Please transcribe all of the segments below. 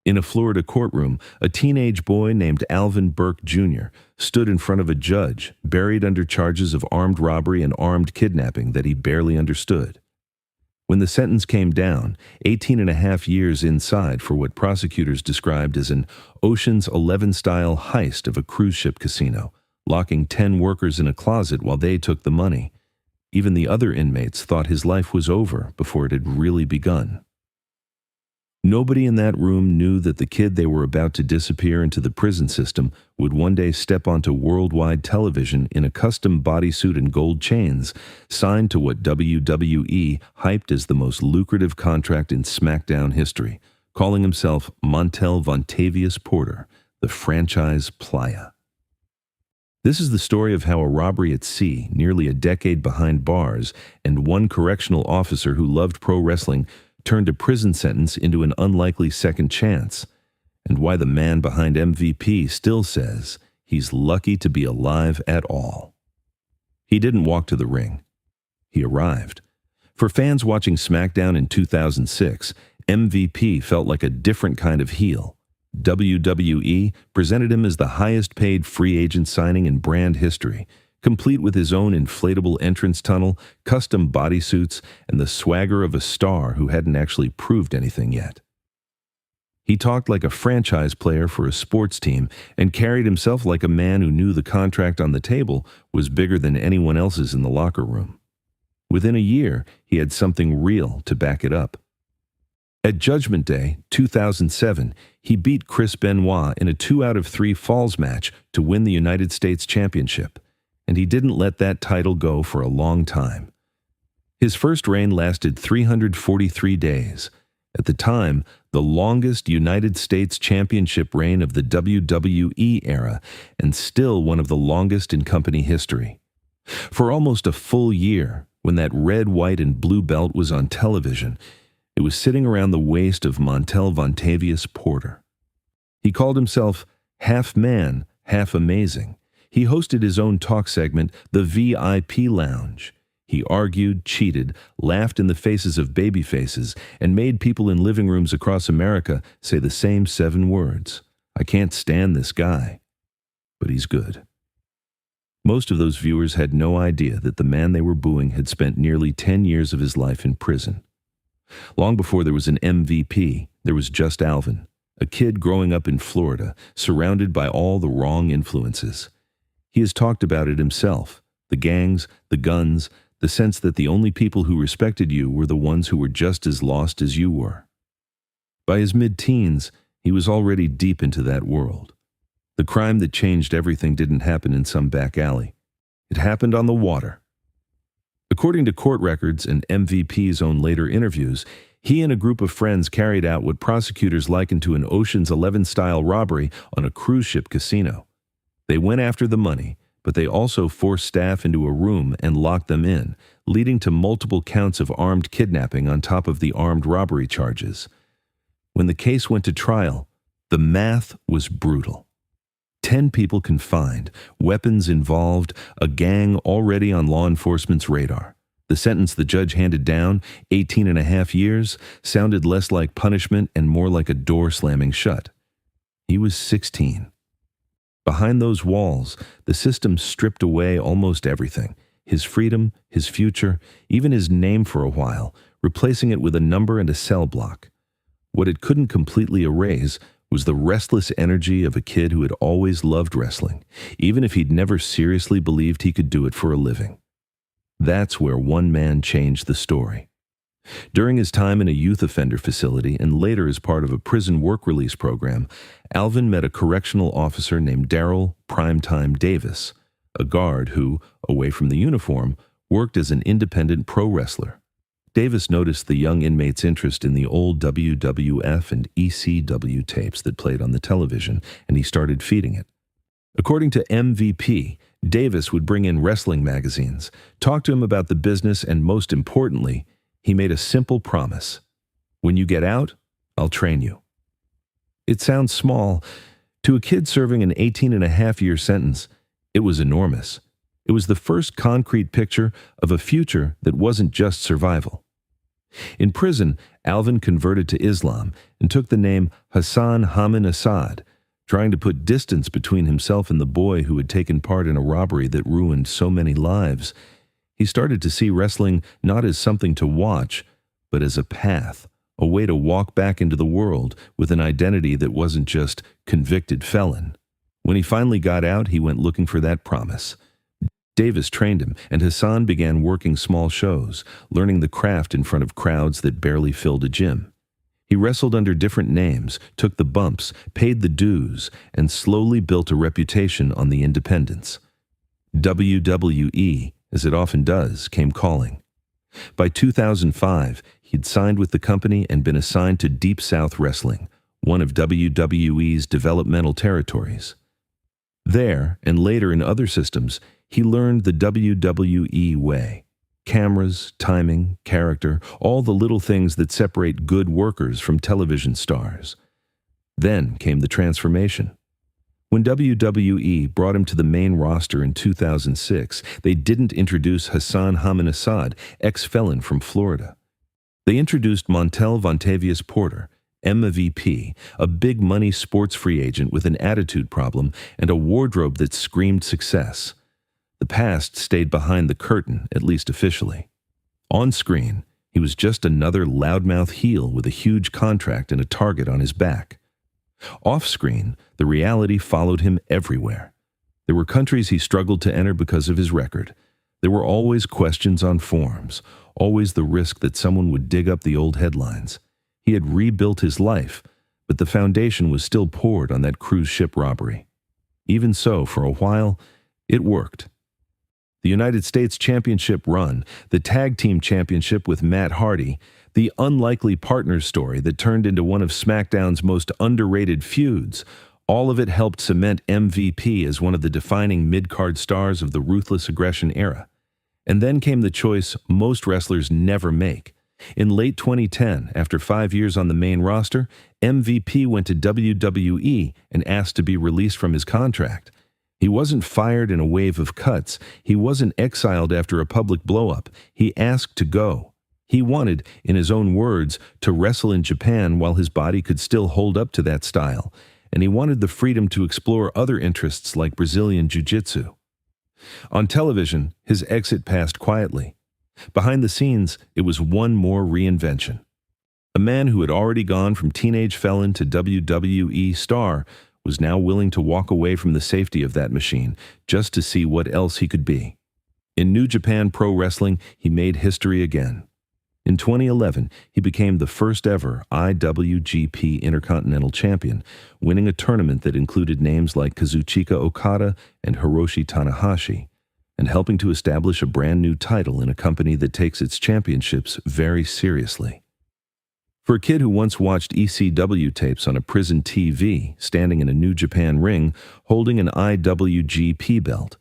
In a Florida courtroom, a teenage boy named Alvin Burke Jr. stood in front of a judge, buried under charges of armed robbery and armed kidnapping that he barely understood. When the sentence came down, 18 and a half years inside for what prosecutors described as an Ocean's 11-style heist of a cruise ship casino, locking 10 workers in a closet while they took the money. Even the other inmates thought his life was over before it had really begun. Nobody in that room knew that the kid they were about to disappear into the prison system would one day step onto worldwide television in a custom bodysuit and gold chains, signed to what WWE hyped as the most lucrative contract in SmackDown history, calling himself Montel Vontavious Porter, the franchise Playa. This is the story of how a robbery at sea, nearly a decade behind bars, and one correctional officer who loved pro wrestling turned a prison sentence into an unlikely second chance, and why the man behind MVP still says he's lucky to be alive at all. He didn't walk to the ring. He arrived. For fans watching SmackDown in 2006, MVP felt like a different kind of heel. WWE presented him as the highest-paid free agent signing in brand history, complete with his own inflatable entrance tunnel, custom bodysuits, and the swagger of a star who hadn't actually proved anything yet. He talked like a franchise player for a sports team and carried himself like a man who knew the contract on the table was bigger than anyone else's in the locker room. Within a year, he had something real to back it up. At Judgment Day 2007, he beat Chris Benoit in a 2-out-of-3 falls match to win the United States Championship, and he didn't let that title go for a long time. His first reign lasted 343 days, at the time the longest United States Championship reign of the WWE era, and still one of the longest in company history. For almost a full year, when that red, white, and blue belt was on television, it was sitting around the waist of Montel Vontavious Porter. He called himself half man, half amazing. He hosted his own talk segment, The VIP Lounge. He argued, cheated, laughed in the faces of babyfaces, and made people in living rooms across America say the same 7 words. I can't stand this guy, but he's good. Most of those viewers had no idea that the man they were booing had spent nearly 10 years of his life in prison. Long before there was an MVP, there was just Alvin, a kid growing up in Florida, surrounded by all the wrong influences. He has talked about it himself, the gangs, the guns, the sense that the only people who respected you were the ones who were just as lost as you were. By his mid-teens, he was already deep into that world. The crime that changed everything didn't happen in some back alley. It happened on the water. According to court records and MVP's own later interviews, he and a group of friends carried out what prosecutors likened to an Ocean's 11-style robbery on a cruise ship casino. They went after the money, but they also forced staff into a room and locked them in, leading to multiple counts of armed kidnapping on top of the armed robbery charges. When the case went to trial, the math was brutal. 10 people confined, weapons involved, a gang already on law enforcement's radar. The sentence the judge handed down, 18 and a half years, sounded less like punishment and more like a door slamming shut. He was 16. Behind those walls, the system stripped away almost everything, his freedom, his future, even his name for a while, replacing it with a number and a cell block. What it couldn't completely erase was the restless energy of a kid who had always loved wrestling, even if he'd never seriously believed he could do it for a living. That's where one man changed the story. During his time in a youth offender facility and later as part of a prison work release program, Alvin met a correctional officer named Daryl "Primetime" Davis, a guard who, away from the uniform, worked as an independent pro wrestler. Davis noticed the young inmate's interest in the old WWF and ECW tapes that played on the television, and he started feeding it. According to MVP, Davis would bring in wrestling magazines, talk to him about the business, and most importantly, he made a simple promise. When you get out, I'll train you. It sounds small. To a kid serving an 18-and-a-half-year sentence, it was enormous. It was the first concrete picture of a future that wasn't just survival. In prison, Alvin converted to Islam and took the name Hassan Hamin Assad, trying to put distance between himself and the boy who had taken part in a robbery that ruined so many lives. He started to see wrestling not as something to watch, but as a path, a way to walk back into the world with an identity that wasn't just convicted felon. When he finally got out, he went looking for that promise. Davis trained him, and Hassan began working small shows, learning the craft in front of crowds that barely filled a gym. He wrestled under different names, took the bumps, paid the dues, and slowly built a reputation on the independents. WWE, as it often does, came calling. By 2005, he'd signed with the company and been assigned to Deep South Wrestling, one of WWE's developmental territories. There, and later in other systems, he learned the WWE way. Cameras, timing, character, all the little things that separate good workers from television stars. Then came the transformation. When WWE brought him to the main roster in 2006, they didn't introduce Hassan Hamin Assad, ex-felon from Florida. They introduced Montel Vontavious Porter, MVP, a big-money sports free agent with an attitude problem and a wardrobe that screamed success. The past stayed behind the curtain, at least officially. On screen, he was just another loudmouth heel with a huge contract and a target on his back. Off-screen, the reality followed him everywhere. There were countries he struggled to enter because of his record. There were always questions on forums, always the risk that someone would dig up the old headlines. He had rebuilt his life, but the foundation was still poured on that cruise ship robbery. Even so, for a while, it worked. The United States Championship run, the Tag Team Championship with Matt Hardy, the unlikely partners story that turned into one of SmackDown's most underrated feuds, all of it helped cement MVP as one of the defining mid-card stars of the ruthless aggression era. And then came the choice most wrestlers never make. In late 2010, after 5 years on the main roster, MVP went to WWE and asked to be released from his contract. He wasn't fired in a wave of cuts. He wasn't exiled after a public blow-up. He asked to go. He wanted, in his own words, to wrestle in Japan while his body could still hold up to that style, and he wanted the freedom to explore other interests like Brazilian Jiu-Jitsu. On television, his exit passed quietly. Behind the scenes, it was one more reinvention. A man who had already gone from teenage felon to WWE star was now willing to walk away from the safety of that machine just to see what else he could be. In New Japan Pro Wrestling, he made history again. In 2011, he became the first ever IWGP Intercontinental Champion, winning a tournament that included names like Kazuchika Okada and Hiroshi Tanahashi, and helping to establish a brand new title in a company that takes its championships very seriously. For a kid who once watched ECW tapes on a prison TV, standing in a New Japan ring, holding an IWGP belt,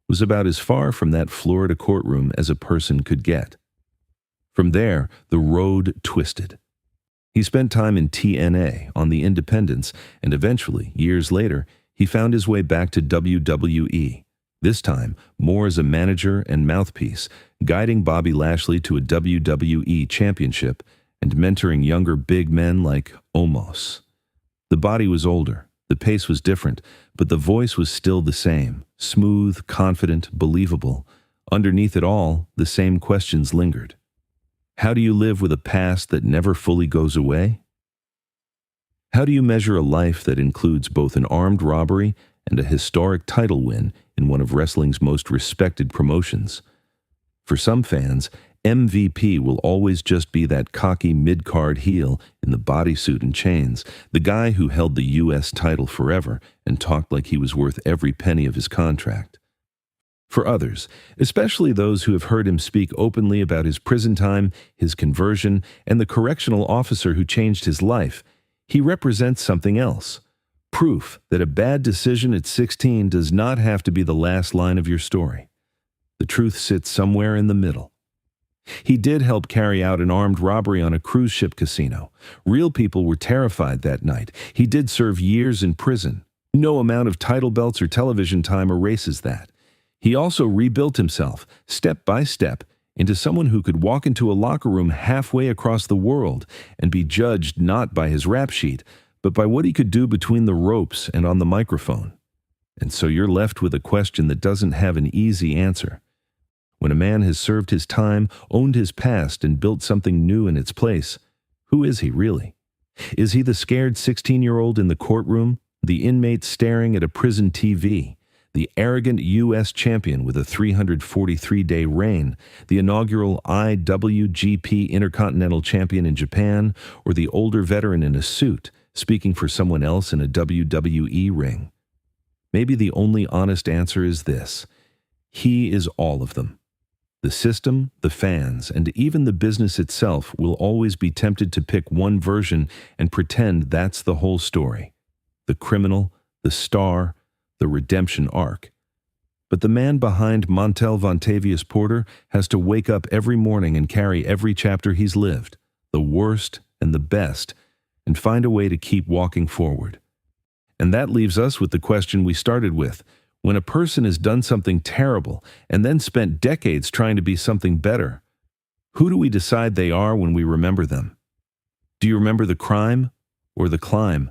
was about as far from that Florida courtroom as a person could get. From there, the road twisted. He spent time in TNA, on the independents, and eventually, years later, he found his way back to WWE, this time more as a manager and mouthpiece, guiding Bobby Lashley to a WWE championship and mentoring younger big men like Omos. The body was older, the pace was different, but the voice was still the same, smooth, confident, believable. Underneath it all, the same questions lingered. How do you live with a past that never fully goes away? How do you measure a life that includes both an armed robbery and a historic title win in one of wrestling's most respected promotions? For some fans, MVP will always just be that cocky mid-card heel in the bodysuit and chains, the guy who held the U.S. title forever and talked like he was worth every penny of his contract. For others, especially those who have heard him speak openly about his prison time, his conversion, and the correctional officer who changed his life, he represents something else. Proof that a bad decision at 16 does not have to be the last line of your story. The truth sits somewhere in the middle. He did help carry out an armed robbery on a cruise ship casino. Real people were terrified that night. He did serve years in prison. No amount of title belts or television time erases that. He also rebuilt himself, step by step, into someone who could walk into a locker room halfway across the world and be judged not by his rap sheet, but by what he could do between the ropes and on the microphone. And so you're left with a question that doesn't have an easy answer. When a man has served his time, owned his past, and built something new in its place, who is he really? Is he the scared 16-year-old in the courtroom, the inmate staring at a prison TV, the arrogant U.S. champion with a 343-day reign, the inaugural IWGP Intercontinental Champion in Japan, or the older veteran in a suit, speaking for someone else in a WWE ring? Maybe the only honest answer is this: he is all of them. The system, the fans, and even the business itself will always be tempted to pick one version and pretend that's the whole story. The criminal, the star, the redemption arc. But the man behind Montel Vontavious Porter has to wake up every morning and carry every chapter he's lived, the worst and the best, and find a way to keep walking forward. And that leaves us with the question we started with. When a person has done something terrible and then spent decades trying to be something better, who do we decide they are when we remember them? Do you remember the crime or the climb?